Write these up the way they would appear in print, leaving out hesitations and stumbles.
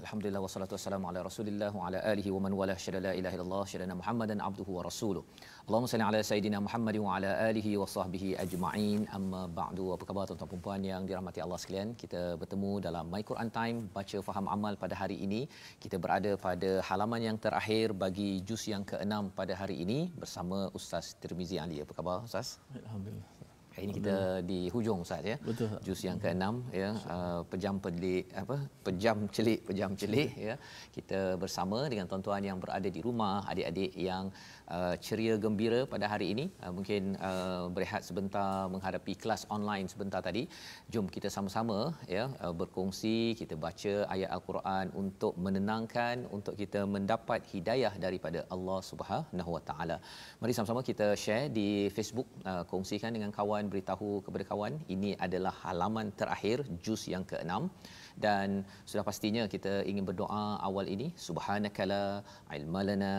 Alhamdulillah wassalatu wassalamu ala Rasulillah wa ala alihi wa man wala syada la ilaha illallah syadana Muhammadan abduhu wa rasuluh. Allahumma salli ala sayidina Muhammad wa ala alihi wa sahbihi ajma'in. Amma ba'du. Apa khabar tuan-tuan dan puan yang dirahmati Allah sekalian? Kita bertemu dalam My Quran Time baca faham amal pada hari ini. Kita berada pada halaman yang terakhir bagi juz yang ke-6 pada hari ini bersama Ustaz Tirmizi Ali. Apa khabar Ustaz? Alhamdulillah. Hari ini kita di hujung Ustaz ya. Betul. Juz yang ke-6 ya, pejam celik ya. Kita bersama dengan tuan-tuan yang berada di rumah, adik-adik yang ceria gembira pada hari ini. Mungkin berehat sebentar menghadapi kelas online sebentar tadi. Jom kita sama-sama ya berkongsi, kita baca ayat Al-Quran untuk menenangkan, untuk kita mendapat hidayah daripada Allah Subhanahu Wa Taala. Mari sama-sama kita share di Facebook, kongsikan dengan kawan, beritahu kepada kawan ini adalah halaman terakhir juz yang ke-6 dan sudah pastinya kita ingin berdoa awal ini, subhanakala ilma lana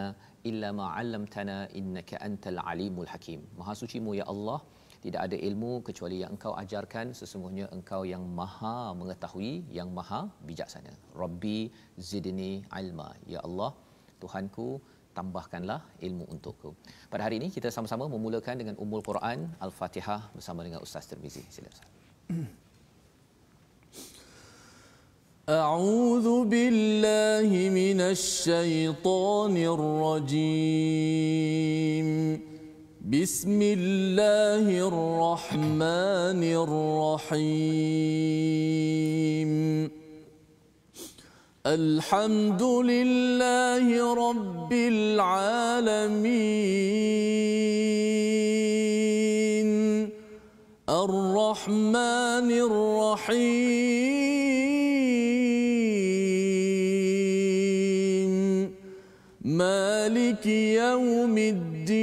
illa ma 'allamtana innaka antal alimul hakim. Maha sucimu ya Allah, tidak ada ilmu kecuali yang engkau ajarkan, sesungguhnya engkau yang maha mengetahui, yang maha bijaksana. Rabbi zidni ilma, ya Allah Tuhanku, tambahkanlah ilmu untukku. Pada hari ini kita sama-sama memulakan dengan Ummul Quran Al-Fatihah bersama dengan Ustaz Tirmizi. Silakan. A'udzu billahi minasy syaithanir rajim. Bismillahirrahmanirrahim. الحمد لله رب العالمين الرحمن الرحيم مالك يوم الدين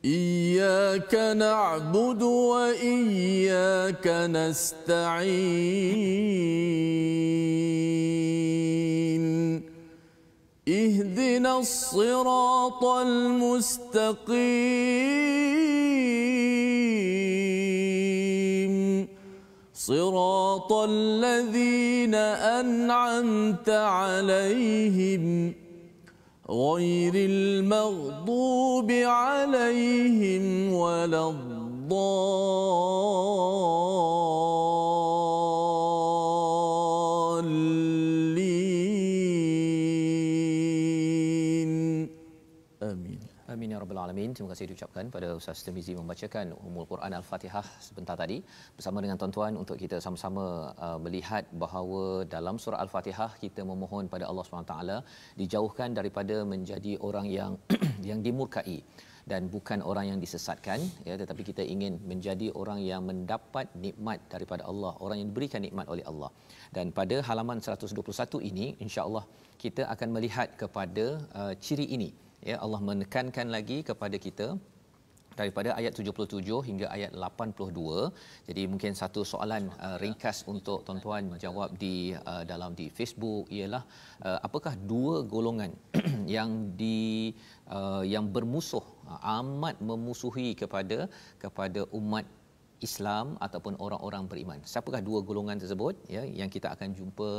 إياك نعبد وإياك نستعين اهدنا الصراط المستقيم صراط الذين أنعمت عليهم غير المغضوب عليهم ولا الضالين آمين. Amin ya rabbal alamin. Terima kasih diucapkan pada Ustaz Tirmizi membacakan Ummul Quran Al-Fatihah sebentar tadi bersama dengan tuan-tuan untuk kita sama-sama melihat bahawa dalam surah Al-Fatihah kita memohon pada Allah SWT dijauhkan daripada menjadi orang yang yang dimurkai dan bukan orang yang disesatkan ya, tetapi kita ingin menjadi orang yang mendapat nikmat daripada Allah, orang yang diberikan nikmat oleh Allah. Dan pada halaman 121 ini insya-Allah kita akan melihat kepada ciri ini ya. Allah menekankan lagi kepada kita daripada ayat 77 hingga ayat 82. Jadi mungkin satu soalan ringkas untuk tuan-tuan jawab di dalam di Facebook ialah apakah dua golongan yang bermusuh, amat memusuhi kepada umat Islam ataupun orang-orang beriman. Siapakah dua golongan tersebut ya, yang kita akan jumpa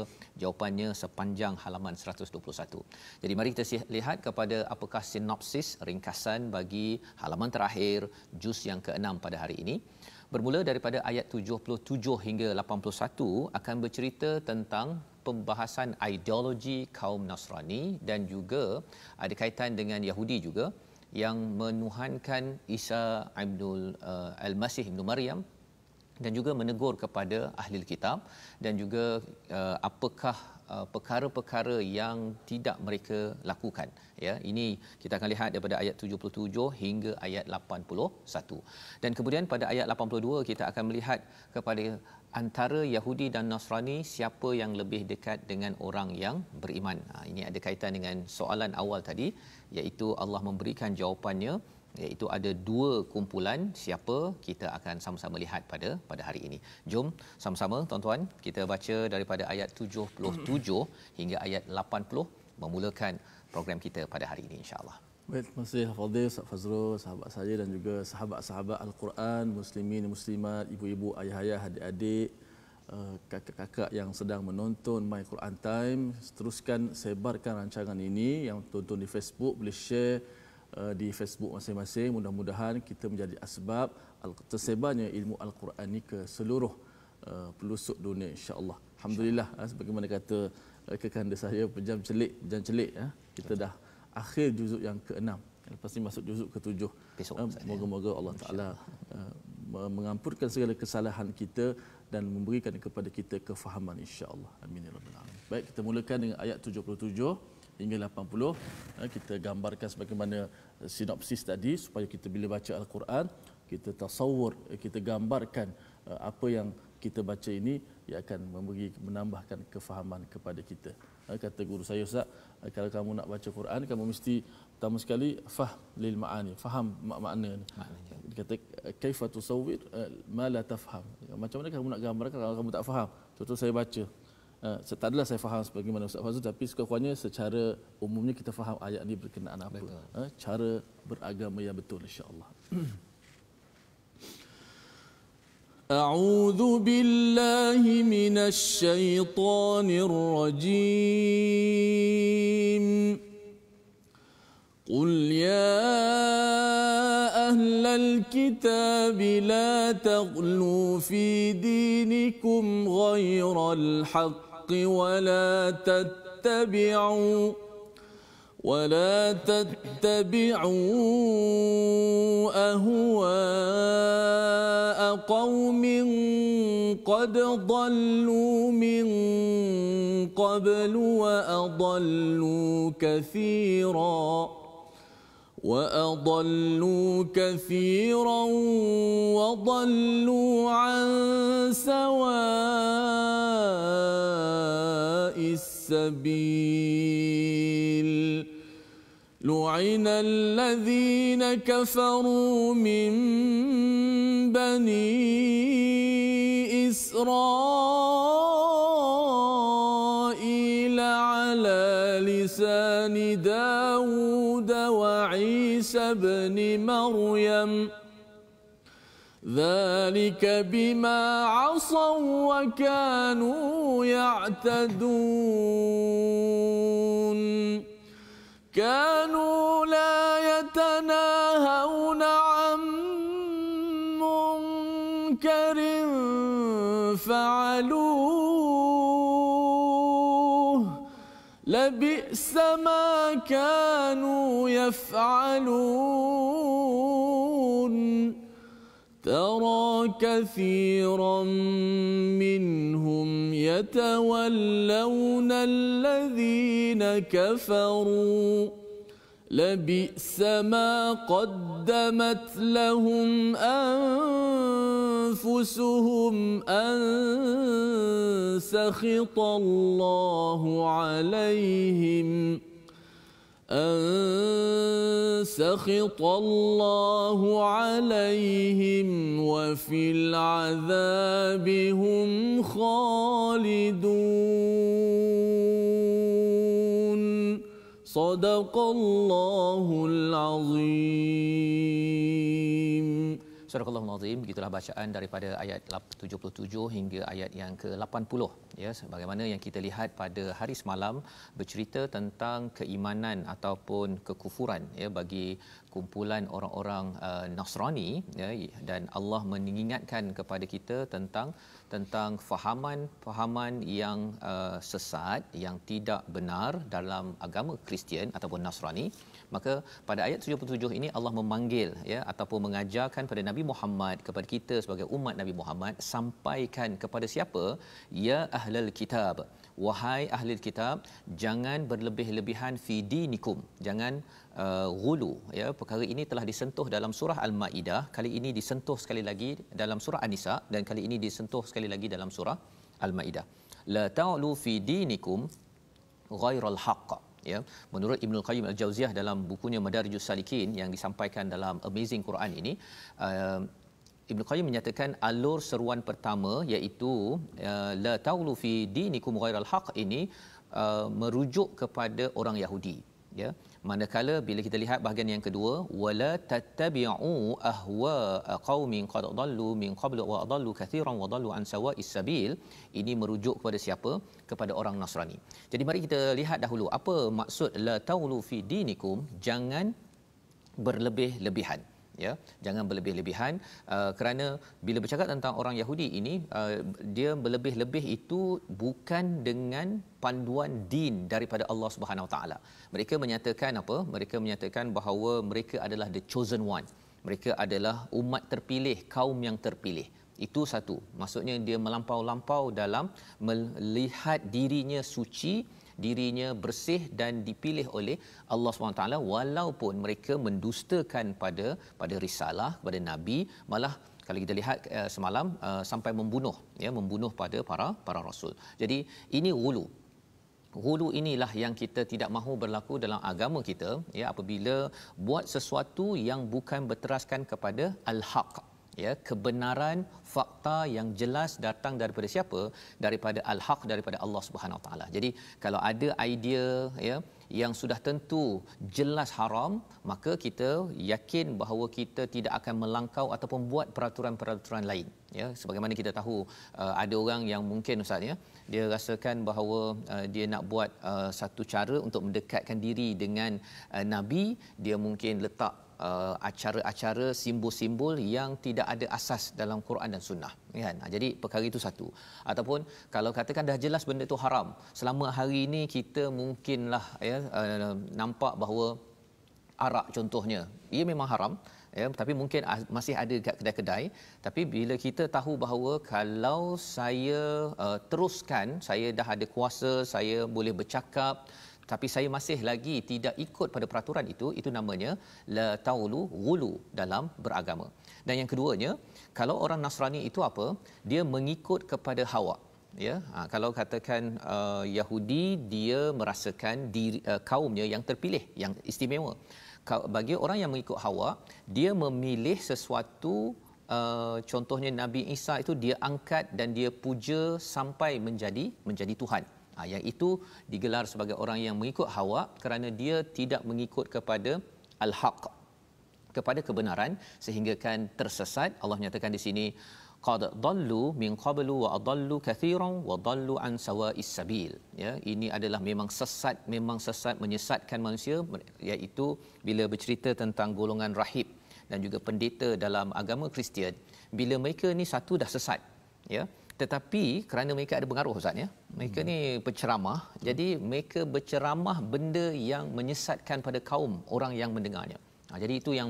jawapannya sepanjang halaman 121. Jadi mari kita lihat kepada apakah sinopsis ringkasan bagi halaman terakhir juz yang ke-6 pada hari ini. Bermula daripada ayat 77 hingga 81 akan bercerita tentang pembahasan ideologi kaum Nasrani dan juga ada kaitan dengan Yahudi juga yang menuhankan Isa Al-Masih Ibnu Maryam dan juga menegur kepada ahli kitab dan juga apakah perkara-perkara yang tidak mereka lakukan ya. Ini kita akan lihat daripada ayat 77 hingga ayat 81. Dan kemudian pada ayat 82 kita akan melihat kepada antara Yahudi dan Nasrani siapa yang lebih dekat dengan orang yang beriman. Ini ada kaitan dengan soalan awal tadi, iaitu Allah memberikan jawapannya, iaitu ada dua kumpulan. Siapa kita akan sama-sama lihat pada hari ini. Jom sama-sama tuan-tuan kita baca daripada ayat 77 hingga ayat 80 memulakan program kita pada hari ini insya-Allah. Baik, terima kasih Fadil, Ustaz Fazrul, sahabat saya dan juga sahabat-sahabat Al-Quran, muslimin, muslimat, ibu-ibu, ayah-ayah, adik-adik, kakak-kakak yang sedang menonton My Quran Time, teruskan sebarkan rancangan ini. Yang tonton di Facebook boleh share di Facebook masing-masing. Mudah-mudahan kita menjadi asbab tersebarnya ilmu Al-Quran ini ke seluruh pelosok dunia, insya-Allah. Alhamdulillah, sebagaimana kata kekanda saya, pejam celik kita dah akhir juzuk yang ke-6, lepas ni masuk juzuk ke-7. Moga-moga Allah Taala mengampunkan segala kesalahan kita dan memberikan kepada kita kefahaman, insya-Allah. Amin ya rabbal alamin. Baik, kita mulakan dengan ayat 77 hingga 80. Kita gambarkan sebagaimana sinopsis tadi supaya kita bila baca Al-Quran kita tasawur, kita gambarkan apa yang kita baca ini, ia akan menambahkan kefahaman kepada kita. Kata guru saya, Ustaz, kalau kamu nak baca Quran, kamu mesti pertama sekali lil ma'ani, faham makna ni. Dia kata kaifa tusawwir ma la tafham. Macam mana kamu nak gambarkan kalau kamu tak faham? Contoh saya baca, tak adalah saya faham sebagaimana Ustaz Fazul, tapi sekurang-kurangnya secara umumnya kita faham ayat ini berkenaan apa. Cara beragama yang betul, insya-Allah. أعوذ بالله من الشيطان الرجيم قل يا أهل الكتاب لا تغلوا في دينكم غير الحق ولا تتبعوا أهواء قوم قد ضلوا من قبل وأضلوا كثيرا وضلوا عن سواء السبيل لعن الذين كفروا من بني إسرائيل على لسان داود وعيسى بن مريم ذلك بما عصوا وكانوا يعتدون كانوا لا يتناهون عن منكر فعلوه لبئس ما كانوا يفعلون ترى كثيرا منهم يتولون الذين كفروا لبئس ما قدمت لهم أنفسهم أن سخط الله عليهم وفي العذاب هم خالدون صدق الله العظيم. Surah Al-Azim, begitulah bacaan daripada ayat 77 hingga ayat yang ke-80, ya, sebagaimana yang kita lihat pada hari semalam bercerita tentang keimanan ataupun kekufuran, ya, bagi kumpulan orang-orang Nasrani, ya, dan Allah mengingatkan kepada kita tentang fahaman yang sesat, yang tidak benar dalam agama Kristian ataupun Nasrani. Maka pada ayat 77 ini Allah memanggil, ya, ataupun mengajarkan pada Nabi Muhammad, kepada kita sebagai umat Nabi Muhammad, sampaikan kepada siapa? Ya ahlul kitab, wahai ahli kitab, jangan berlebih-lebihan fi dinikum, jangan ghulu, ya. Perkara ini telah disentuh dalam surah Al-Maidah, kali ini disentuh sekali lagi dalam surah An-Nisa, dan kali ini disentuh sekali lagi dalam surah Al-Maidah. La ta'lu fi dinikum ghairal haqq, ya. Menurut Ibnu Qayyim Al-Jauziyah dalam bukunya Madarijus Salikin yang disampaikan dalam Amazing Quran ini, Ibnu Qayyim menyatakan alur seruan pertama iaitu la ta'lu fi dinikum ghairal haqq ini merujuk kepada orang Yahudi, ya. Manakala bila kita lihat bahagian yang kedua, wala tattabi'u ahwa qaumin qad dhallu min qablu wa adallu katsiran wa dhallu an sawa'is sabil, ini merujuk kepada siapa? Kepada orang Nasrani. Jadi mari kita lihat dahulu apa maksud la taulu fi dinikum, jangan berlebih-lebihan, ya, jangan berlebih-lebihan, kerana bila bercakap tentang orang Yahudi ini, dia berlebih-lebih itu bukan dengan panduan din daripada Allah Subhanahu Wa Taala. Mereka menyatakan apa? Mereka menyatakan bahawa mereka adalah the chosen one. Mereka adalah umat terpilih, kaum yang terpilih. Itu satu. Maksudnya dia melampau-lampau dalam melihat dirinya suci, dirinya bersih dan dipilih oleh Allah SWT, walaupun mereka mendustakan pada risalah, pada nabi, malah kalau kita lihat semalam sampai membunuh pada para rasul. Jadi ini Hulu inilah yang kita tidak mahu berlaku dalam agama kita, ya, apabila buat sesuatu yang bukan berteraskan kepada al-haq, ya, kebenaran, fakta yang jelas datang daripada siapa? Daripada al-haq, daripada Allah Subhanahu Wa Taala. Jadi kalau ada idea, ya, yang sudah tentu jelas haram, maka kita yakin bahawa kita tidak akan melangkau ataupun buat peraturan-peraturan lain, ya. Sebagaimana kita tahu ada orang yang mungkin ustaz, ya, dia rasakan bahawa dia nak buat satu cara untuk mendekatkan diri dengan nabi, dia mungkin letak acara-acara, simbol-simbol yang tidak ada asas dalam Quran dan Sunnah, kan? Jadi perkara itu satu. Ataupun kalau katakan dah jelas benda itu haram, selama hari ini kita mungkinlah, ya, nampak bahawa arak contohnya, ia memang haram, ya, tapi mungkin masih ada dekat kedai-kedai. Tapi bila kita tahu bahawa kalau saya teruskan, saya dah ada kuasa, saya boleh bercakap, tapi saya masih lagi tidak ikut pada peraturan itu namanya la taulu ghulu dalam beragama. Dan yang keduanya, kalau orang Nasrani itu apa? Dia mengikut kepada hawa, ya. Kalau katakan Yahudi, dia merasakan diri, kaumnya yang terpilih, yang istimewa. Bagi orang yang mengikut hawa, dia memilih sesuatu, contohnya Nabi Isa itu dia angkat dan dia puja sampai menjadi Tuhan. Yang itu digelar sebagai orang yang mengikut hawa, kerana dia tidak mengikut kepada al-haq, kepada kebenaran, sehingga kan tersesat. Allah menyatakan di sini qad dallu min qablu wa adallu katsiran wa dallu an sawa'is sabil, ya. Ini adalah memang sesat, menyesatkan manusia, iaitu bila bercerita tentang golongan rahib dan juga pendeta dalam agama Kristian, bila mereka ni satu dah sesat, ya, tetapi kerana mereka ada pengaruh ustaz, ya, mereka ni penceramah, jadi mereka berceramah benda yang menyesatkan pada kaum orang yang mendengarnya. Jadi itu yang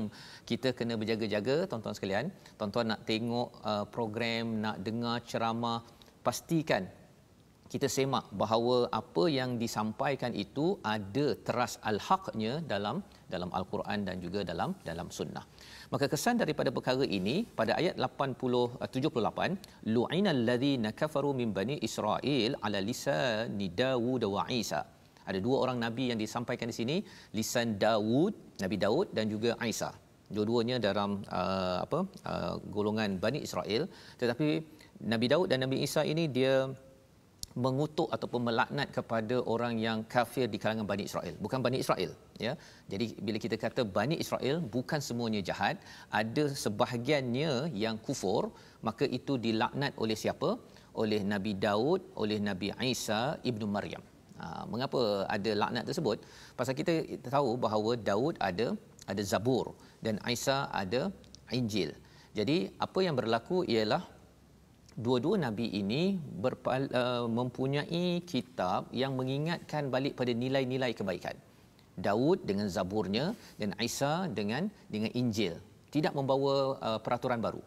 kita kena berjaga-jaga, tuan-tuan sekalian. Tuan-tuan nak tengok program, nak dengar ceramah, pastikan kita semak bahawa apa yang disampaikan itu ada teras al-haqnya dalam al-Quran dan juga dalam sunnah. Maka kesan daripada perkara ini pada ayat 78, lu'inal ladzina kafaru min bani Israil ala lisani Daud wa Isa. Ada dua orang nabi yang disampaikan di sini, lisan Daud, Nabi Daud, dan juga Isa. Dua-duanya dalam golongan Bani Israel. Tetapi Nabi Daud dan Nabi Isa ini dia mengutuk ataupun melaknat kepada orang yang kafir di kalangan Bani Israel, bukan Bani Israel, ya. Jadi bila kita kata Bani Israel, bukan semuanya jahat, ada sebahagiannya yang kufur, maka itu dilaknat oleh siapa? Oleh Nabi Daud, oleh Nabi Isa ibnu Maryam. Mengapa ada laknat tersebut? Pasal kita tahu bahawa Daud ada Zabur dan Isa ada Injil. Jadi apa yang berlaku ialah dua-dua nabi ini mempunyai kitab yang mengingatkan balik pada nilai-nilai kebaikan. Daud dengan Zaburnya dan Isa dengan Injil, tidak membawa peraturan baru.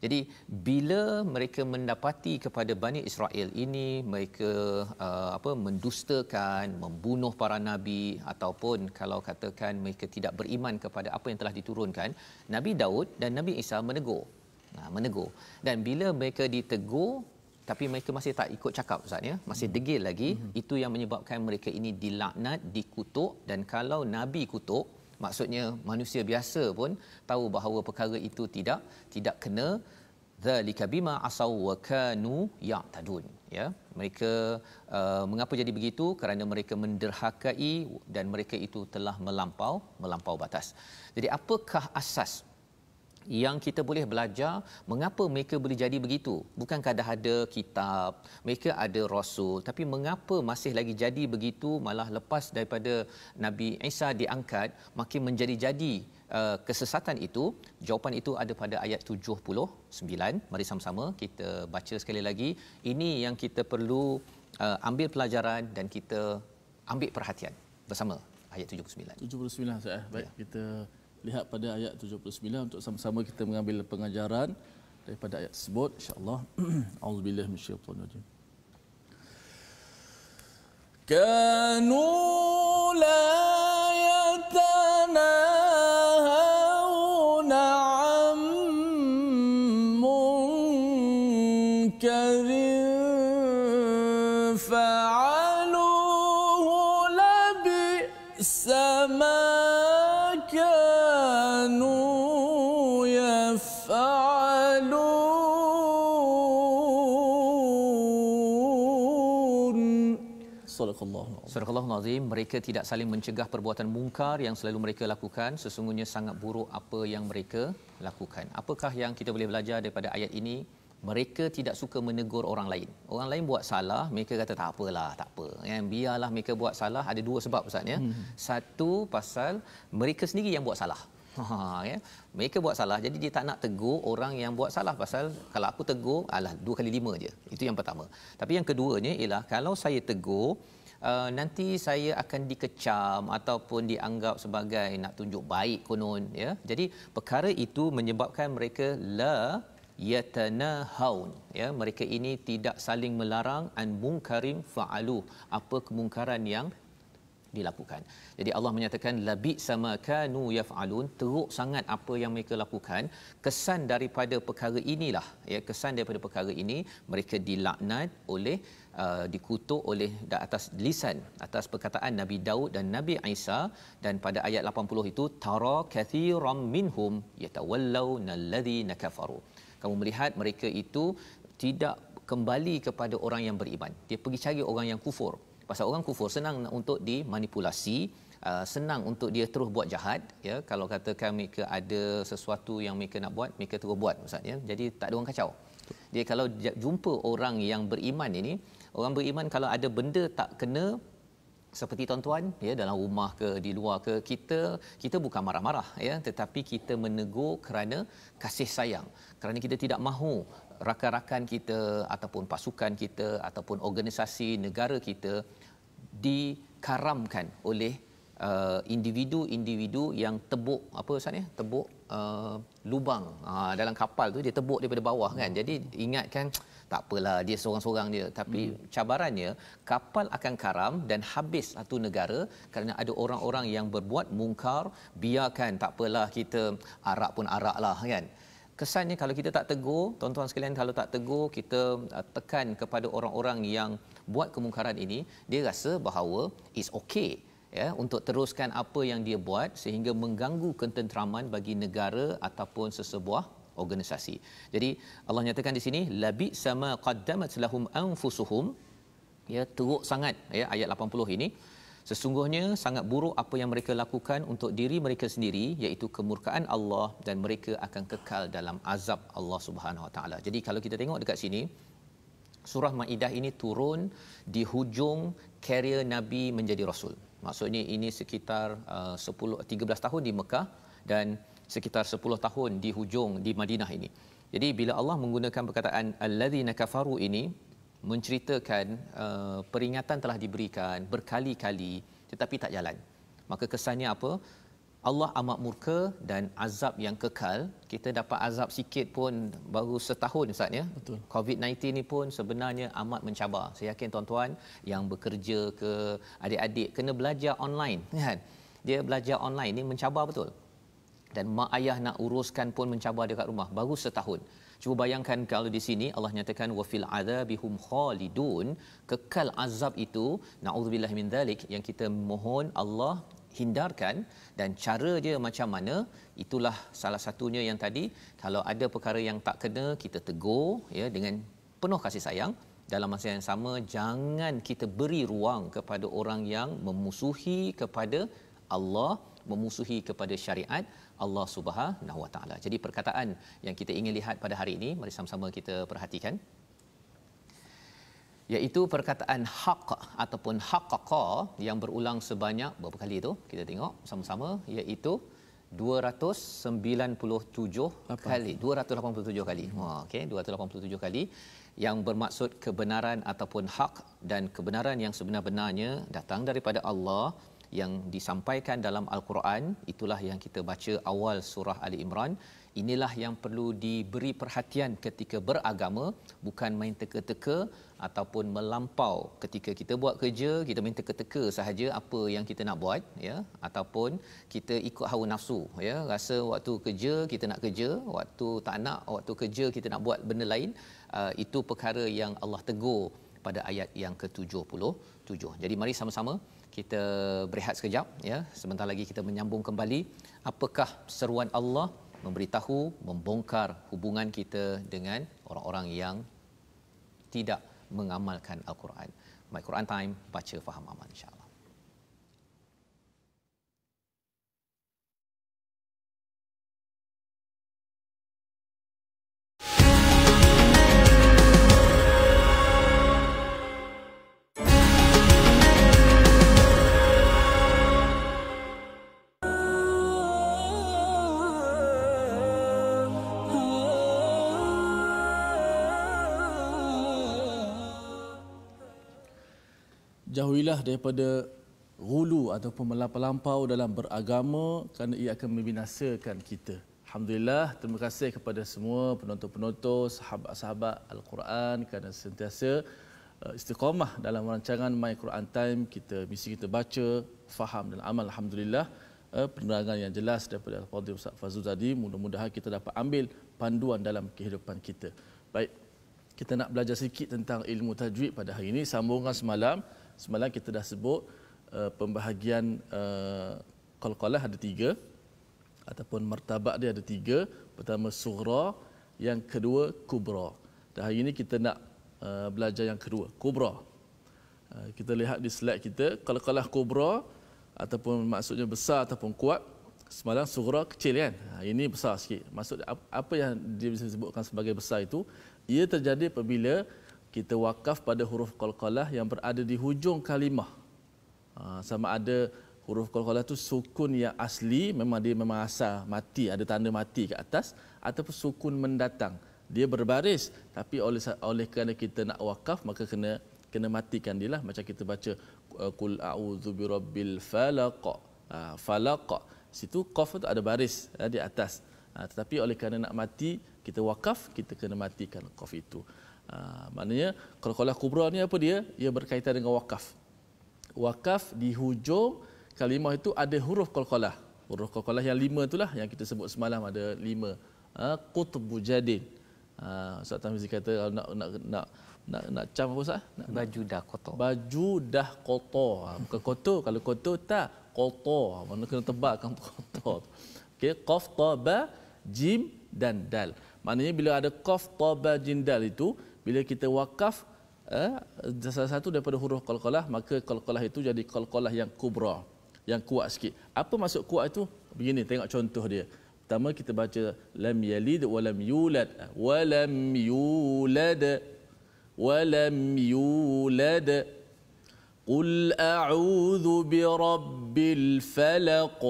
Jadi bila mereka mendapati kepada Bani Israel ini mereka mendustakan, membunuh para nabi, ataupun kalau katakan mereka tidak beriman kepada apa yang telah diturunkan, Nabi Daud dan Nabi Isa menegur. Dan bila mereka ditegur tapi mereka masih tak ikut cakap ustaz, ya, masih degil lagi, itu yang menyebabkan mereka ini dilaknat, dikutuk. Dan kalau nabi kutuk, maksudnya manusia biasa pun tahu bahawa perkara itu tidak kena. Zalika bima asaw wa kanu ya'tadun, ya. Mereka mengapa jadi begitu? Kerana mereka menderhakai dan mereka itu telah melampau batas. Jadi apakah asas yang kita boleh belajar mengapa mereka boleh jadi begitu? Bukankah dah ada kitab, mereka ada rasul, tapi mengapa masih lagi jadi begitu? Malah lepas daripada Nabi Isa diangkat makin menjadi-jadi kesesatan itu. Jawapan itu ada pada ayat 79. Mari sama-sama kita baca sekali lagi. Ini yang kita perlu ambil pelajaran dan kita ambil perhatian bersama. Ayat 79. 79 saya. Baik, kita lihat pada ayat 79 untuk sama-sama kita mengambil pengajaran daripada ayat tersebut, insya-Allah. Auzubillahi minasyaitanir rajim. Kanu la yatanahawna 'an munkarin fa'aluhu labi'sa ma Surah Al-Azim, mereka tidak saling mencegah perbuatan mungkar yang selalu mereka lakukan. Sesungguhnya sangat buruk apa yang mereka lakukan. Apakah yang kita boleh belajar daripada ayat ini? Mereka tidak suka menegur orang lain. Orang lain buat salah, mereka kata tak apalah, tak apa. Biarlah mereka buat salah. Ada dua sebab Ustaz ya. Satu, pasal mereka sendiri yang buat salah. Ya. Mereka buat salah, jadi dia tak nak tegur orang yang buat salah, pasal kalau aku tegur, 2 kali 5 je. Itu yang pertama. Tapi yang keduanya ialah kalau saya tegur, nanti saya akan dikecam ataupun dianggap sebagai nak tunjuk baik konon, ya. Jadi perkara itu menyebabkan mereka la yatanahaun, ya. Mereka ini tidak saling melarang an munkarin fa'alu, apa kemungkaran yang dilakukan. Jadi Allah menyatakan labi sama kanu yaf'alun, teruk sangat apa yang mereka lakukan. Kesan daripada perkara inilah, ya, kesan daripada perkara ini mereka dilaknat oleh dikutuk oleh atas lisan, atas perkataan Nabi Daud dan Nabi Isa. Dan pada ayat 80 itu tara kathiran minhum yatawallawna alladhina kafaru. Kamu melihat mereka itu tidak kembali kepada orang yang beriman. Dia pergi cari orang yang kufur. Pasal orang kufur senang untuk dimanipulasi, senang untuk dia terus buat jahat, ya. Kalau katakan mereka ada sesuatu yang mereka nak buat, mereka terus buat, Ustaz, ya. Jadi tak ada orang kacau. Dia kalau jumpa orang yang beriman ini, orang beriman kalau ada benda tak kena seperti tuan-tuan, ya, dalam rumah ke di luar ke, kita bukan marah-marah, ya, tetapi kita menegur kerana kasih sayang, kerana kita tidak mahu rakan-rakan kita ataupun pasukan kita ataupun organisasi negara kita dikaramkan oleh individu-individu yang tebuk apa Ustaz ni, tebuk lubang dalam kapal tu, dia tebuk daripada bawah kan. Jadi ingatkan tak apalah dia seorang-seorang dia, tapi cabarannya kapal akan karam dan habis satu negara kerana ada orang-orang yang berbuat mungkar. Biarkan, tak apalah, kita arak pun arak lah kan. Kesannya kalau kita tak tegur, tuan-tuan sekalian, kalau tak tegur, kita tekan kepada orang-orang yang buat kemungkaran ini, dia rasa bahawa it's okay, ya, untuk teruskan apa yang dia buat sehingga mengganggu ketenteraman bagi negara ataupun sesebuah organisasi. Jadi Allah nyatakan di sini labi sama qaddamat lahum anfusuhum, ya, teruk sangat, ya, ayat 80 ini. Sesungguhnya sangat buruk apa yang mereka lakukan untuk diri mereka sendiri, iaitu kemurkaan Allah, dan mereka akan kekal dalam azab Allah Subhanahu Wa Taala. Jadi kalau kita tengok dekat sini, surah Maidah ini turun di hujung karier Nabi menjadi rasul. Maksudnya ini sekitar 13 tahun di Mekah dan sekitar 10 tahun di hujung di Madinah ini. Jadi bila Allah menggunakan perkataan allazina kafaru ini, menceritakan peringatan telah diberikan berkali-kali tetapi tak jalan. Maka kesannya apa? Allah amat murka dan azab yang kekal. Kita dapat azab sikit pun baru setahun Ustaz, ya. Betul. COVID-19 ni pun sebenarnya amat mencabar. Saya yakin tuan-tuan yang bekerja ke, adik-adik kena belajar online kan. Dia belajar online ni mencabar betul. Dan mak ayah nak uruskan pun mencabar dekat rumah baru setahun. Cuba bayangkan kalau di sini Allah nyatakan wa fil adzabihum khalidun, kekal azab itu, naudzubillahi min dzalik, yang kita mohon Allah hindarkan. Dan cara dia macam mana? Itulah salah satunya yang tadi, kalau ada perkara yang tak kena, kita tegur, ya, dengan penuh kasih sayang. dalam masa yang sama jangan kita beri ruang kepada orang yang memusuhi kepada Allah, memusuhi kepada syariat Allah Subhanahu Wa Taala. Jadi perkataan yang kita ingin lihat pada hari ini, mari sama-sama kita perhatikan, iaitu perkataan haq ataupun haqqaqa yang berulang sebanyak berapa kali itu? Kita tengok sama-sama, iaitu 297 kali. 287 kali. Okey, 287 kali yang bermaksud kebenaran ataupun hak, dan kebenaran yang sebenar-benarnya datang daripada Allah yang disampaikan dalam Al-Quran. Itulah yang kita baca awal surah Ali Imran. Inilah yang perlu diberi perhatian ketika beragama, bukan main teka-teka ataupun melampau. Ketika kita buat kerja, kita main teka-teka sahaja apa yang kita nak buat, ya, ataupun kita ikut hawa nafsu, ya, rasa waktu kerja kita nak kerja, waktu tak nak, waktu kerja kita nak buat benda lain. Itu perkara yang Allah tegur pada ayat yang ke-77. Jadi mari sama-sama kita berehat sekejap, ya. Sebentar lagi kita menyambung kembali apakah seruan Allah memberitahu, membongkar hubungan kita dengan orang-orang yang tidak mengamalkan Al-Quran. My Quran Time, baca, faham, amal, insya-Allah. Jauhilah daripada ghulu ataupun melampau dalam beragama, kerana ia akan membinasakan kita. Alhamdulillah, terima kasih kepada semua penonton-penonton, sahabat-sahabat Al-Quran kerana sentiasa istiqamah dalam rancangan My Quran Time. Misi kita baca, faham dan amal. Alhamdulillah, penerangan yang jelas daripada Al-Fadhil Ustaz Fazrul tadi. Mudah-mudahan kita dapat ambil panduan dalam kehidupan kita. Baik, kita nak belajar sedikit tentang ilmu tajwid pada hari ini. Sambungan semalam kita dah sebut pembahagian qalqalah ada 3 ataupun martabat dia ada 3. Pertama sughra, yang kedua kubra. Dan hari ini kita nak belajar yang kedua, kubra. Kita lihat di slide kita, qalqalah kubra ataupun maksudnya besar ataupun kuat. Semalam sughra kecil kan? Ini besar sikit. Maksud apa yang dia bisa sebutkan sebagai besar itu? Ia terjadi apabila kita wakaf pada huruf qalqalah yang berada di hujung kalimah. Sama ada huruf qalqalah itu sukun yang asli, memang asal mati, ada tanda mati ke atas, ataupun sukun mendatang. Dia berbaris, tapi oleh kerana kita nak wakaf, maka kena matikan dia lah. Macam kita baca qul a'udzu birabbil falaq. Falaq, situ qaf tu ada baris di atas. Tetapi oleh kerana nak mati, kita wakaf, kita kena matikan qaf itu. Maknanya qalqalah kubra ni apa dia? Ia berkaitan dengan wakaf. Wakaf di hujung kalimah itu ada huruf qalqalah. Huruf qalqalah yang 5 itulah yang kita sebut semalam, ada 5. Qutbu jadid. Ustaz Tamizi kata nak cam apa Ustaz? Baju dah kotor. Baju dah kotor. Bukan kotor, kalau kotor tak kotor. Mana kena tebalkan kotor. Okey, qaf, ta, ba, jim dan dal. Maknanya bila ada qaf, ta, ba, jim, dal itu, bila kita wakaf salah satu daripada huruf qalqalah, maka qalqalah itu jadi qalqalah yang kubra, yang kuat sikit. Apa maksud kuat itu? Begini, tengok contoh dia. Pertama kita baca lam yalid wa lam yulad, wa lam yulad, wa lam yulad. Qul a'udzu birabbil falaq.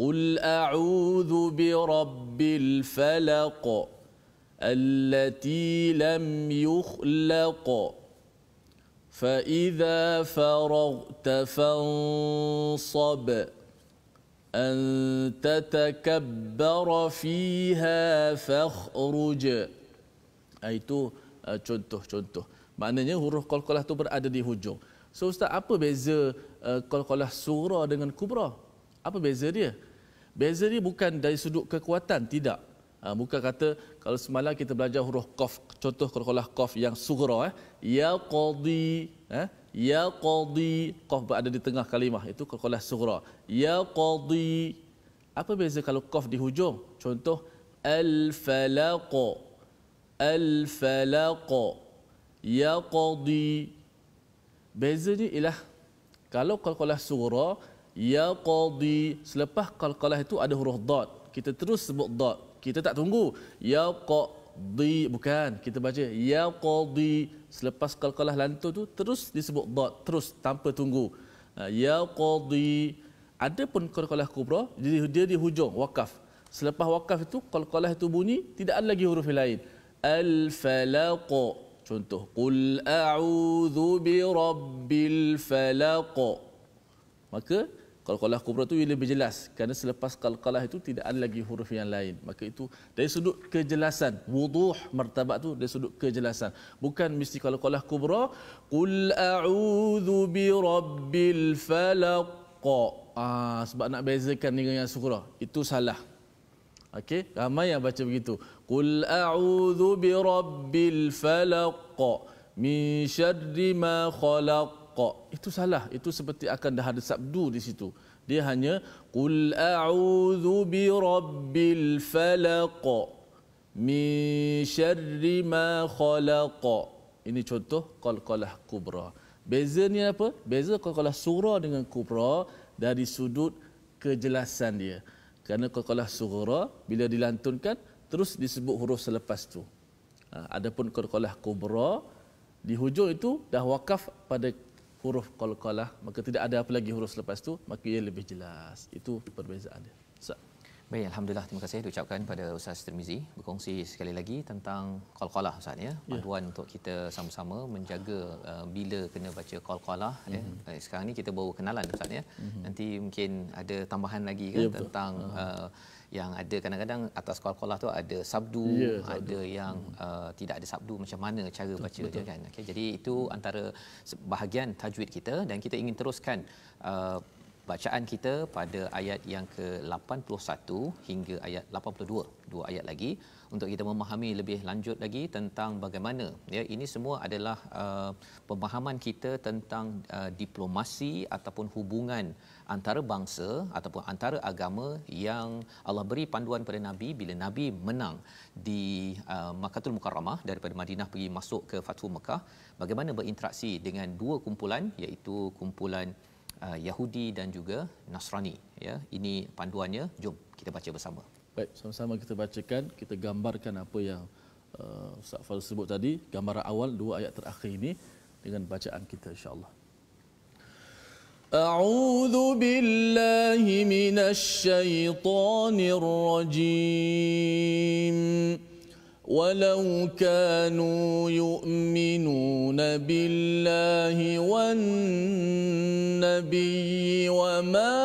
Qul a'udzu birabbil falaq. التي لم يخلق فإذا فرغت فانصب أن تتكبر فيها فاخرج. Itu contoh-contoh. Maknanya huruf qalqalah itu berada di hujung. So Ustaz, apa beza qalqalah sughra dengan kubra? Apa beza dia? Beza dia bukan dari sudut kekuatan, tidak. Bukan kata kalau semalam kita belajar huruf qaf, contoh qalqalah qaf yang sughra, ya qadi, ya qadi, qaf berada di tengah kalimah, itu qalqalah sughra. Ya qadi. Apa beza kalau qaf di hujung? Contoh al falaq, al falaq. yaqdi. Bezanya ialah kalau qalqalah sughra yaqdi, selepas qalqalah itu ada huruf dad, kita terus sebut dad, kita tak tunggu yaqdi, bukan, kita baca yaqdi, selepas qalqalah lantun tu terus disebut dad terus tanpa tunggu. Yaqdi. Adapun qalqalah kubra dia di hujung wakaf. Selepas wakaf itu qalqalah itu bunyi, tidak ada lagi huruf lain. Al-falaq. Contoh, qul a'udzu birabbil falaq. Maka qalqalah kubra itu lebih jelas kerana selepas qalqalah itu tidak ada lagi huruf yang lain. Maka itu dari sudut kejelasan, wuduh martabat tu dari sudut kejelasan. Bukan mesti qalqalah kubra qul a'udzu birabbil falaq. Sebab nak bezakan dengan yang sughra, itu salah. Okey, ramai yang baca begitu. Qul a'udzu birabbil falaq min syarri ma khalaq. Itu salah. Itu seperti akan dah ada sabdu di situ. Dia hanya qul a'udzu birabbil falaq min syarri ma khalaq. Ini contoh qalqalah kubra. Bezanya apa? Beza qalqalah sughra dengan kubra dari sudut kejelasan dia. Kerana qalqalah sughra bila dilantunkan terus disebut huruf selepas tu. Adapun qalqalah kubra di hujung itu dah wakaf pada huruf qalqalah, maka tidak ada apa lagi huruf selepas tu, maka ia lebih jelas. Itu perbezaan dia. Baik, alhamdulillah, terima kasih diucapkan pada Ustaz Tirmizi berkongsi sekali lagi tentang qalqalah Ustaz ya. Panduan untuk kita sama-sama menjaga bila kena baca qalqalah ya. Sekarang ni kita baru kenalan Ustaz ya. Nanti mungkin ada tambahan lagi kan tentang yang ada kadang-kadang atas qalqalah tu ada sabdu, ada yang tidak ada sabdu, macam mana cara baca dia kan. Okey, jadi itu antara bahagian tajwid kita dan kita ingin teruskan bacaan kita pada ayat yang ke-81 hingga ayat 82, dua ayat lagi untuk kita memahami lebih lanjut lagi tentang bagaimana ya ini semua adalah pemahaman kita tentang diplomasi ataupun hubungan antara bangsa ataupun antara agama yang Allah beri panduan pada Nabi bila Nabi menang di Makkahul Mukarramah daripada Madinah pergi masuk ke Fathu Mekah, bagaimana berinteraksi dengan dua kumpulan iaitu kumpulan Yahudi dan juga Nasrani ya. Ini panduannya, jom kita baca bersama. Baik, sama-sama kita bacakan, kita gambarkan apa yang Ustaz Fadil sebut tadi, gambaran awal dua ayat terakhir ini dengan bacaan kita insya-Allah. A'udzu billahi minasy syaithanir rajim. ولو كانوا يؤمنون بالله والنبي وما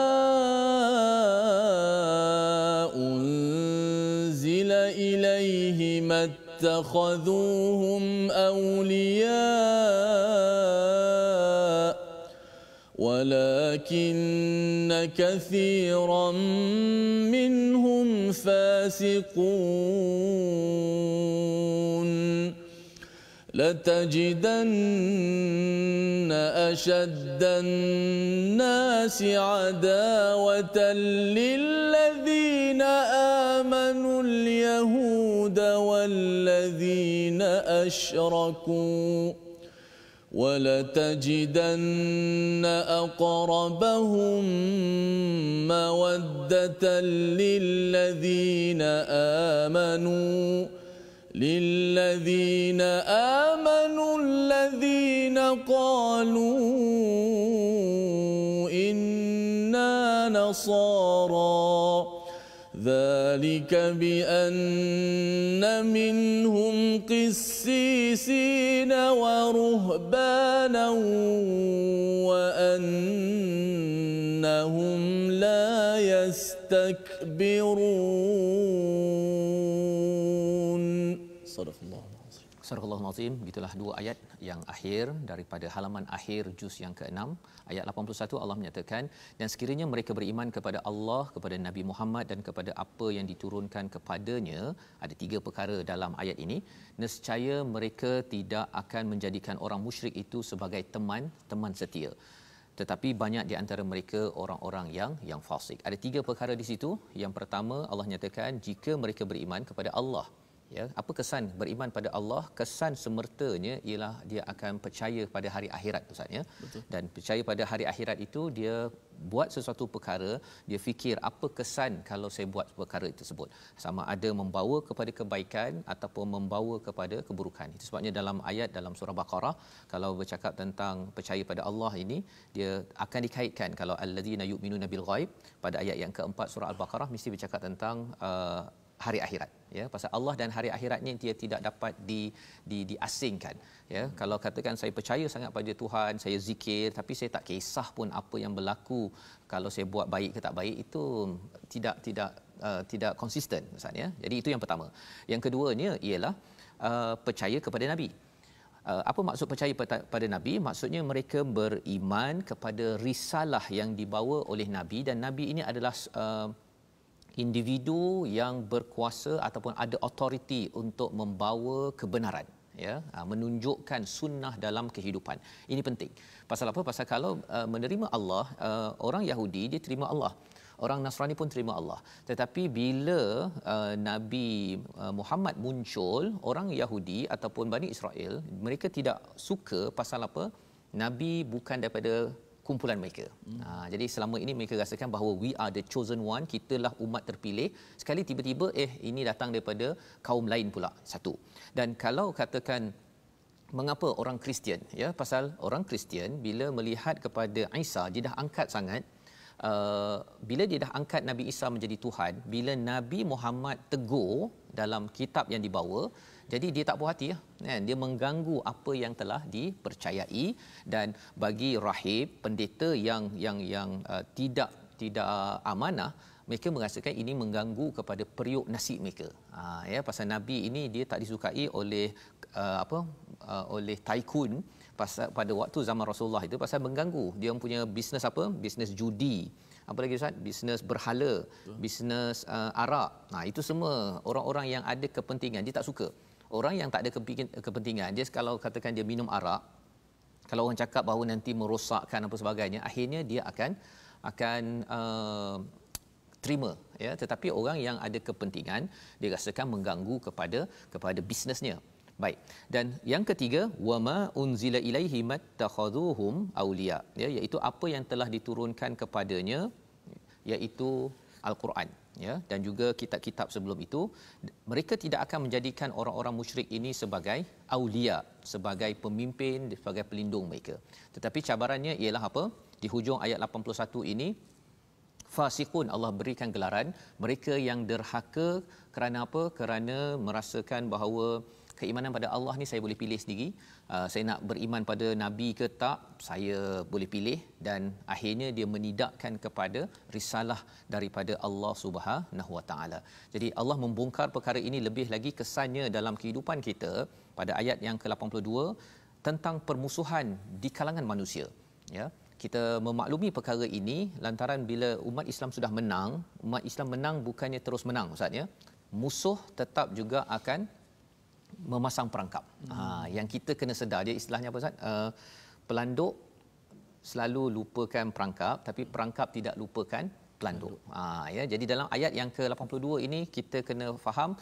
أنزل إليه ما اتخذوهم أولياء ولكن كثيرا منهم فاسقون لتجدن أشد الناس عداوة للذين آمنوا اليهود والذين أشركوا ولتجدن أقربهم مودة للذين آمنوا الذين قالوا إنا نصارى ذلك بأن منهم قسيسين ورهبانا وأنهم لا يستكبرون. صدق الله العظيم. Surah Al-Azim, begitulah dua ayat yang akhir daripada halaman akhir juz yang ke-6 ayat 81. Allah menyatakan, dan sekiranya mereka beriman kepada Allah, kepada Nabi Muhammad dan kepada apa yang diturunkan kepadanya, ada tiga perkara dalam ayat ini, nescaya mereka tidak akan menjadikan orang musyrik itu sebagai teman setia, tetapi banyak di antara mereka orang-orang yang fasik. Ada tiga perkara di situ. Yang pertama, Allah nyatakan jika mereka beriman kepada Allah, Ya, apa kesan beriman pada Allah? Kesan semertanya ialah dia akan percaya pada hari akhirat, Ustaz ya. Dan percaya pada hari akhirat itu dia buat sesuatu perkara, dia fikir apa kesan kalau saya buat perkara tersebut. Sama ada membawa kepada kebaikan ataupun membawa kepada keburukan. Itu sebabnya dalam ayat dalam surah Baqarah kalau bercakap tentang percaya pada Allah ini, dia akan dikaitkan kalau allazina yu'minuna bil ghaib pada ayat yang keempat surah Al-Baqarah mesti bercakap tentang hari akhirat, ya, pasal Allah dan hari akhirat ni dia tidak dapat diasingkan, ya. Kalau katakan saya percaya sangat pada Tuhan, saya zikir tapi saya tak kisah pun apa yang berlaku kalau saya buat baik ke tak baik, itu tidak konsisten, Ustaz ya. Jadi itu yang pertama. Yang keduanya ialah percaya kepada Nabi. Apa maksud percaya pada Nabi? Maksudnya mereka beriman kepada risalah yang dibawa oleh Nabi, dan Nabi ini adalah individu yang berkuasa ataupun ada autoriti untuk membawa kebenaran, ya, menunjukkan sunnah dalam kehidupan. Ini penting. Pasal apa? Pasal kalau menerima Allah, orang Yahudi dia terima Allah, orang Nasrani pun terima Allah. Tetapi bila Nabi Muhammad muncul, orang Yahudi ataupun Bani Israel mereka tidak suka. Pasal apa? Nabi bukan daripada kumpulan mereka. Jadi selama ini mereka rasakan bahawa we are the chosen one, kitalah umat terpilih. Sekali tiba-tiba ini datang daripada kaum lain pula. Satu. Dan kalau katakan mengapa orang Kristian, ya, pasal orang Kristian bila melihat kepada Isa, dia dah angkat sangat. Bila dia dah angkat Nabi Isa menjadi Tuhan, bila Nabi Muhammad tegur dalam kitab yang dibawa, jadi dia tak puas hati, kan? Dia mengganggu apa yang telah dipercayai. Dan bagi rahib, pendeta yang tidak amanah, mereka merasakan ini mengganggu kepada periuk nasi mereka. Ya, pasal Nabi ini dia tak disukai oleh oleh tycoon pada waktu zaman Rasulullah itu, pasal mengganggu dia punya bisnes apa? Bisnes judi. Apa lagi Ustaz? Bisnes berhala, bisnes arak. Itu semua orang-orang yang ada kepentingan, dia tak suka. Orang yang tak ada kepentingan, dia kalau katakan dia minum arak, kalau orang cakap bahawa nanti merosakkan apa sebagainya, akhirnya dia akan terima, ya. Tetapi orang yang ada kepentingan, dia rasakan mengganggu kepada bisnesnya. Baik. Dan yang ketiga, wama unzila ilaihi mattakhaduhum auliya, ya, iaitu apa yang telah diturunkan kepadanya, iaitu Al-Quran, ya, dan juga kitab-kitab sebelum itu. Mereka tidak akan menjadikan orang-orang musyrik ini sebagai aulia, sebagai pemimpin, sebagai pelindung mereka. Tetapi cabarannya ialah apa? Di hujung ayat 81 ini, fasiqun, Allah berikan gelaran mereka yang derhaka. Kerana apa? Kerana merasakan bahawa keimanan pada Allah ni saya boleh pilih sendiri. Saya nak beriman pada Nabi ke tak, saya boleh pilih. Dan akhirnya dia menidakkan kepada risalah daripada Allah Subhanahu Wa Taala. Jadi Allah membongkar perkara ini lebih lagi kesannya dalam kehidupan kita pada ayat yang ke-82 tentang permusuhan di kalangan manusia. Ya, kita memaklumi perkara ini lantaran bila umat Islam sudah menang, umat Islam menang bukannya terus menang, Ustaz ya. Musuh tetap juga akan memasang perangkap. Yang kita kena sedar, dia istilahnya apa Ustaz? Pelanduk selalu lupakan perangkap, tapi perangkap tidak lupakan pelanduk. Ya, jadi dalam ayat yang ke-82 ini kita kena faham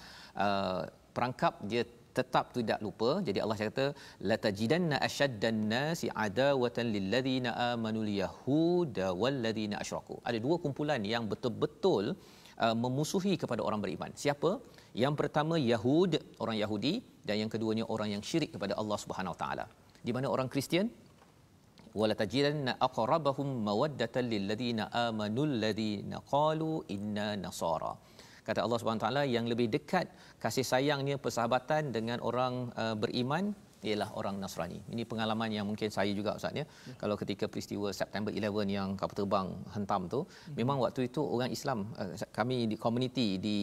perangkap dia tetap tidak lupa. Jadi Allah kata latajidanna ashaddan nasi adawatan lilladzina amanul yahuda walladzina asyraku. Ada dua kumpulan yang betul-betul memusuhi kepada orang beriman. Siapa? Yang pertama Yahud, orang Yahudi, dan yang keduanya orang yang syirik kepada Allah Subhanahu Wa Taala. Di mana orang Kristian, wala tajidanna aqrabahum mawaddatan lilladzina amanul ladzina qalu inna nasara. Kata Allah Subhanahu Wa Taala, yang lebih dekat kasih sayangnya, persahabatan dengan orang beriman ialah orang Nasrani. Ini pengalaman yang mungkin saya juga Ustaz ya. Kalau ketika peristiwa September 11 yang kapal terbang hentam tu, memang waktu itu orang Islam, kami di komuniti di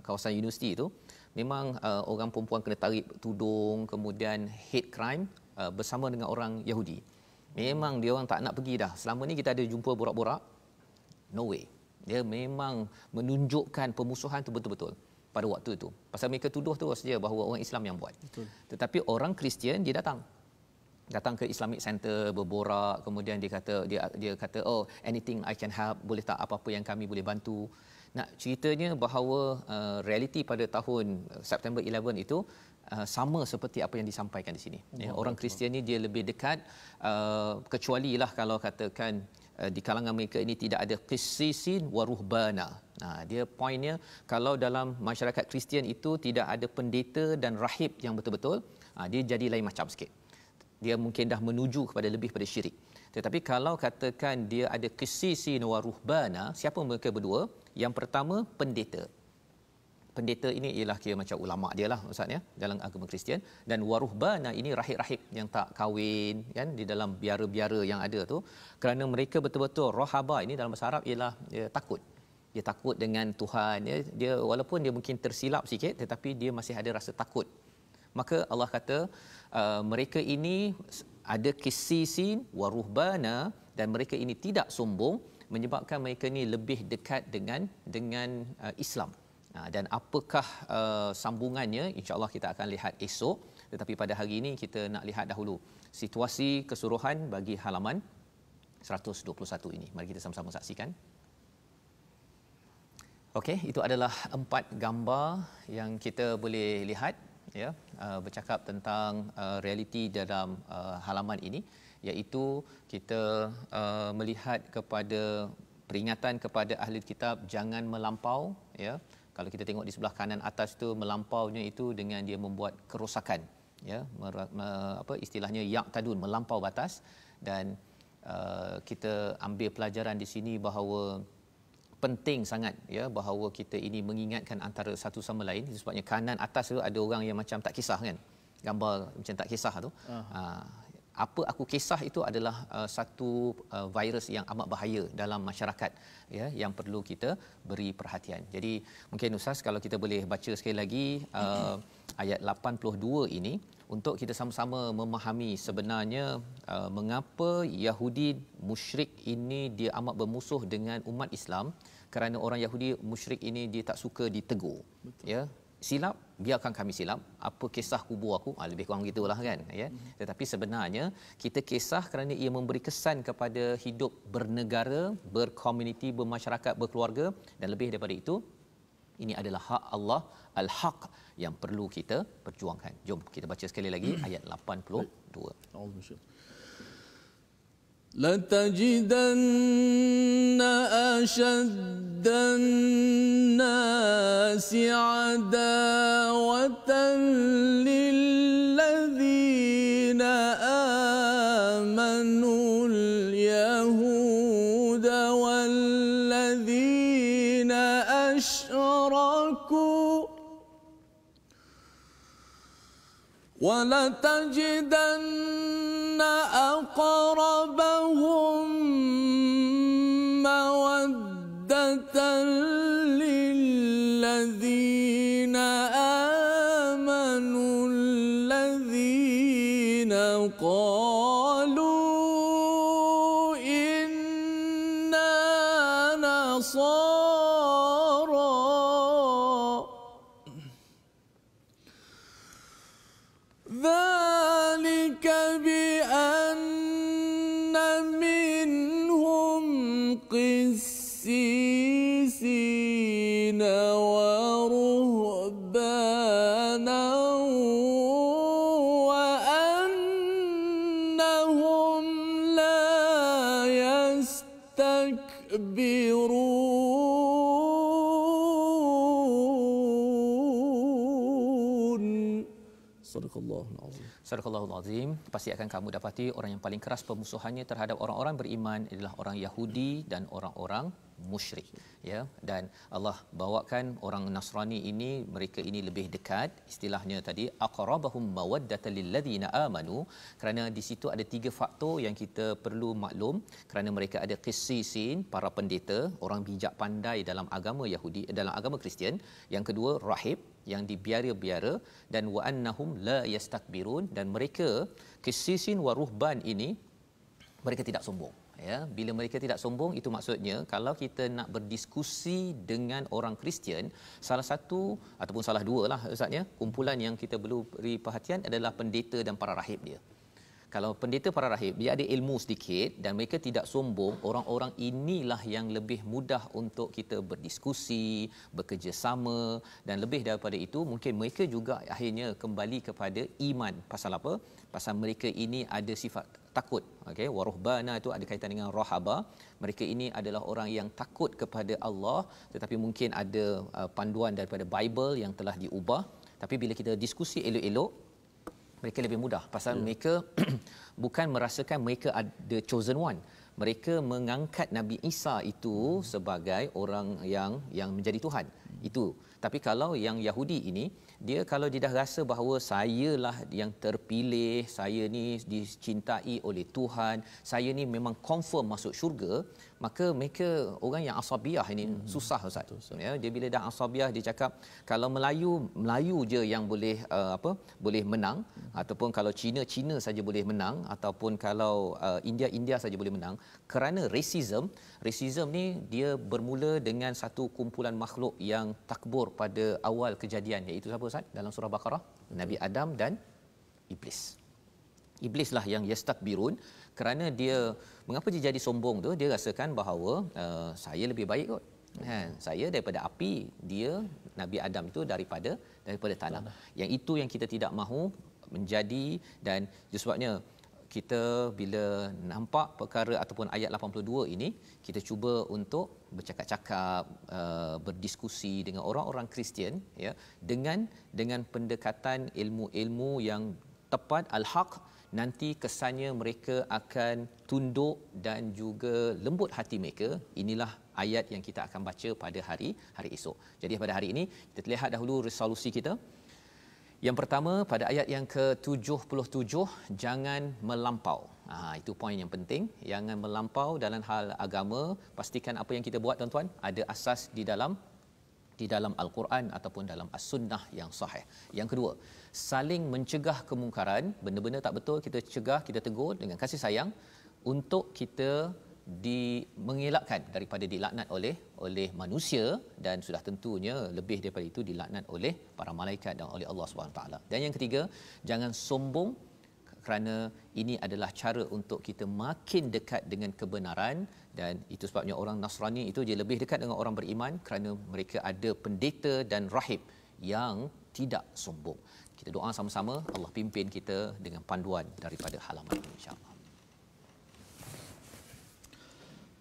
kawasan universiti itu, memang orang perempuan kena tarik tudung, kemudian hate crime bersama dengan orang Yahudi. Memang dia orang tak nak pergi dah. Selama ni kita ada jumpa borak-borak, no way. Dia memang menunjukkan permusuhan tu betul-betul pada waktu itu. Pasal mereka tuduh terus dia bahawa orang Islam yang buat. Betul. Tetapi orang Kristian dia datang ke Islamic Center berborak, kemudian dia kata oh anything I can help, boleh tak apa-apa yang kami boleh bantu. Nak ceritanya bahawa realiti pada tahun September 11 itu sama seperti apa yang disampaikan di sini. Ya, orang Kristian ni dia lebih dekat, kecualilah kalau katakan di kalangan mereka ini tidak ada qissisin wa ruhbana. Dia poinnya kalau dalam masyarakat Kristian itu tidak ada pendeta dan rahib yang betul-betul, dia jadi lain macam sikit. Dia mungkin dah menuju kepada lebih pada syirik. Tetapi kalau katakan dia ada qissisin wa ruhbana, siapa mereka berdua? Yang pertama pendeta. Pendeta ini ialah kira macam ulama dia lah ustaz ya dalam agama Kristian, dan waruhbana ini rahib-rahib yang tak kahwin kan di dalam biara-biara yang ada tu, kerana mereka betul-betul rahaba ini dalam bahasa Arab ialah dia takut. Dia takut dengan Tuhan ya. Dia walaupun dia mungkin tersilap sikit tetapi dia masih ada rasa takut. Maka Allah kata mereka ini ada qissisin waruhbana, dan mereka ini tidak sombong, menyebabkan mereka ini lebih dekat dengan Islam. Dan apakah sambungannya, insya-Allah kita akan lihat esok, tetapi pada hari ini kita nak lihat dahulu situasi keseluruhan bagi halaman 121 ini. Mari kita sama-sama saksikan. Okey, itu adalah 4 gambar yang kita boleh lihat ya, bercakap tentang realiti dalam halaman ini, iaitu kita melihat kepada peringatan kepada ahli kitab jangan melampau ya. Kalau kita tengok di sebelah kanan atas tu, melampaunya itu dengan dia membuat kerosakan ya, apa istilahnya yaqtadun, melampau batas. Dan kita ambil pelajaran di sini bahawa penting sangat ya bahawa kita ini mengingatkan antara satu sama lain. Sebabnya kanan atas tu ada orang yang macam tak kisah kan, gambar macam tak kisah tu. Apa aku kisah itu adalah satu virus yang amat bahaya dalam masyarakat ya, yang perlu kita beri perhatian. Jadi mungkin Ustaz kalau kita boleh baca sekali lagi ayat 82 ini untuk kita sama-sama memahami sebenarnya mengapa Yahudi musyrik ini dia amat bermusuh dengan umat Islam, kerana orang Yahudi musyrik ini dia tak suka ditegur. Betul. Ya, silap biarkan kami silap, apa kisah kubur aku, lebih kurang gitulah kan ya. Tetapi sebenarnya kita kisah kerana ia memberi kesan kepada hidup bernegara, berkomuniti, bermasyarakat, berkeluarga, dan lebih daripada itu ini adalah hak Allah al-haq yang perlu kita perjuangkan. Jom kita baca sekali lagi ayat 82. لَتَجِدَنَّ أَشَدَّ النَّاسِ عَدَاوَةً لِلَّذِينَ آمَنُوا الْيَهُودَ وَالَّذِينَ أَشْرَكُوا وَلَتَجِدَنَّ أَقْرَبَهُم مَّوَدَّةً لِّلَّذِينَ آمَنُوا الَّذِينَ قَالُوا إِنَّا نَصَارَى ذَلِكَ بِأَنَّ مِنْهُمْ قِسِّيسِينَ وَرُهْبَانًا وَأَنَّهُمْ لَا يَسْتَكْبِرُونَ. Sadaqallahul azim. Sadaqallahul azim. Pasti akan kamu dapati orang yang paling keras permusuhannya terhadap orang-orang beriman adalah orang Yahudi dan orang-orang musyrik ya. Dan Allah bawakan orang Nasrani ini, mereka ini lebih dekat, istilahnya tadi aqrabahum mawaddatan lilladzina amanu, kerana di situ ada 3 faktor yang kita perlu maklum. Kerana mereka ada qissisin, para pendeta, orang bijak pandai dalam agama Yahudi, dalam agama Kristian. Yang kedua rahib, yang dibiara-biara, dan wa annahum la yastakbirun, dan mereka qissisin wa ruhban ini mereka tidak sombong ya. Bila mereka tidak sombong, itu maksudnya kalau kita nak berdiskusi dengan orang Kristian, salah satu ataupun salah dua lah ustaz ya, kumpulan yang kita perlu beri perhatian adalah pendeta dan para rahib dia. kalau pendeta para rahib dia ada ilmu sedikit dan mereka tidak sombong, orang-orang inilah yang lebih mudah untuk kita berdiskusi, bekerjasama, dan lebih daripada itu mungkin mereka juga akhirnya kembali kepada iman. Pasal apa? Pasal mereka ini ada sifat takut. Okey, waruhbana itu ada kaitan dengan rahaba. Mereka ini adalah orang yang takut kepada Allah, tetapi mungkin ada panduan daripada Bible yang telah diubah. Tapi bila kita diskusi elok-elok, mereka lebih mudah pasal mereka bukan merasakan mereka ada chosen one. Mereka mengangkat Nabi Isa itu sebagai orang yang menjadi Tuhan. Itu. Tapi kalau yang Yahudi ini, dia kalau dia dah rasa bahawa sayalah yang terpilih, saya ni dicintai oleh Tuhan, saya ni memang confirm masuk syurga, maka mereka orang yang asabiah ini susah Ustaz. Ya, dia bila dah asabiah dia cakap kalau Melayu je yang boleh boleh menang, ataupun kalau Cina saja boleh menang, ataupun kalau India saja boleh menang, kerana racism ni dia bermula dengan satu kumpulan makhluk yang takbur pada awal kejadian, iaitu siapa Ustaz dalam surah Baqarah? Nabi Adam dan Iblislah yang yastakbirun, kerana dia mengapa dia jadi sombong tu, dia rasakan bahawa saya lebih baik kot. Saya daripada api, dia Nabi Adam itu daripada tanah. Yang itu yang kita tidak mahu menjadi, dan sebabnya kita bila nampak perkara ataupun ayat 82 ini, kita cuba untuk bercakap-cakap, berdiskusi dengan orang-orang Kristian, ya, dengan pendekatan ilmu-ilmu yang tepat, al-haq. Nanti kesannya mereka akan tunduk dan juga lembut hati mereka. Inilah ayat yang kita akan baca pada hari esok. Jadi pada hari ini kita lihat dahulu resolusi kita. Yang pertama, pada ayat yang ke-77, jangan melampau. Itu poin yang penting. Jangan melampau dalam hal agama. Pastikan apa yang kita buat tuan-tuan ada asas di dalam Al-Quran ataupun dalam As-Sunnah yang sahih. Yang kedua, saling mencegah kemungkaran. Benda-benda tak betul kita cegah, kita tegur dengan kasih sayang untuk kita mengelakkan daripada dilaknat oleh manusia, dan sudah tentunya lebih daripada itu dilaknat oleh para malaikat dan oleh Allah SWT. Dan yang ketiga, jangan sombong, kerana ini adalah cara untuk kita makin dekat dengan kebenaran. Dan itu sebabnya orang Nasrani itu dia lebih dekat dengan orang beriman, kerana mereka ada pendeta dan rahib yang tidak sombong. Kita doa sama-sama, Allah pimpin kita dengan panduan daripada halaman ini, insya-Allah.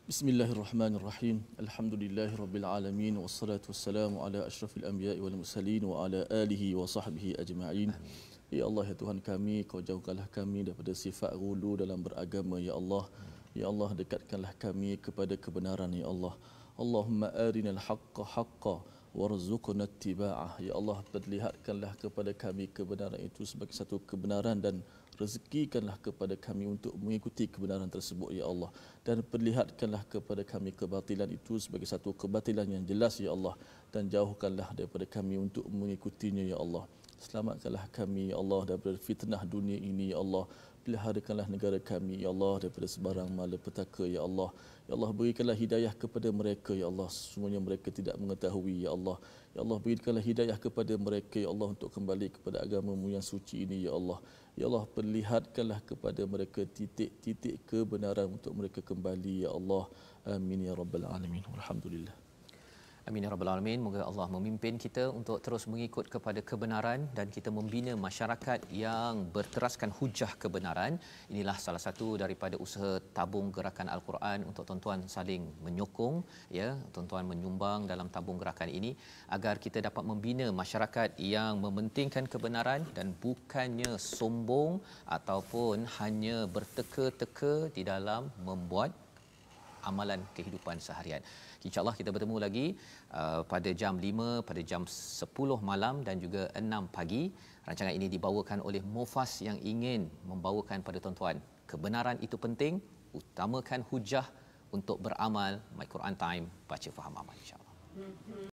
Bismillahirrahmanirrahim. Alhamdulillahirabbil alamin, wassalatu wassalamu ala asyrafil anbiya'i wal mursalin wa ala alihi wa sahbihi ajma'in. Ya Allah, ya Tuhan kami, Kau jauhkanlah kami daripada sifat ghulu dalam beragama, ya Allah. Ya Allah, dekatkanlah kami kepada kebenaran, ya Allah. Allahumma arinal haqqa haqqa warzuqna ittiba'ah. Ya Allah, perlihatkanlah kepada kami kebenaran itu sebagai satu kebenaran, dan rezekikanlah kepada kami untuk mengikuti kebenaran tersebut, ya Allah. Dan perlihatkanlah kepada kami kebatilan itu sebagai satu kebatilan yang jelas, ya Allah. Dan jauhkanlah daripada kami untuk mengikutinya, ya Allah. Selamatkanlah kami, ya Allah, daripada fitnah dunia ini, ya Allah. Peliharakanlah negara kami, ya Allah, daripada sebarang malapetaka, ya Allah. Ya Allah, berikanlah hidayah kepada mereka, ya Allah. Semuanya mereka tidak mengetahui, ya Allah. Ya Allah, berikanlah hidayah kepada mereka, ya Allah, untuk kembali kepada agama-Mu yang suci ini, ya Allah. Ya Allah, perlihatkanlah kepada mereka titik-titik kebenaran untuk mereka kembali, ya Allah. Amin ya rabbal alamin. Alhamdulillah. Amin ya rabbal alamin. Moga Allah memimpin kita untuk terus mengikut kepada kebenaran dan kita membina masyarakat yang berteraskan hujah kebenaran. Inilah salah satu daripada usaha tabung gerakan Al-Quran untuk tuan-tuan saling menyokong, ya, tuan-tuan menyumbang dalam tabung gerakan ini agar kita dapat membina masyarakat yang mementingkan kebenaran dan bukannya sombong ataupun hanya berteka-teka di dalam membuat amalan kehidupan seharian. InsyaAllah kita bertemu lagi pada jam 5, pada jam 10 malam dan juga 6 pagi. Rancangan ini dibawakan oleh Mufas yang ingin membawakan pada tuan-tuan kebenaran itu penting, utamakan hujah untuk beramal. My Quran Time, baca faham amal, insyaAllah.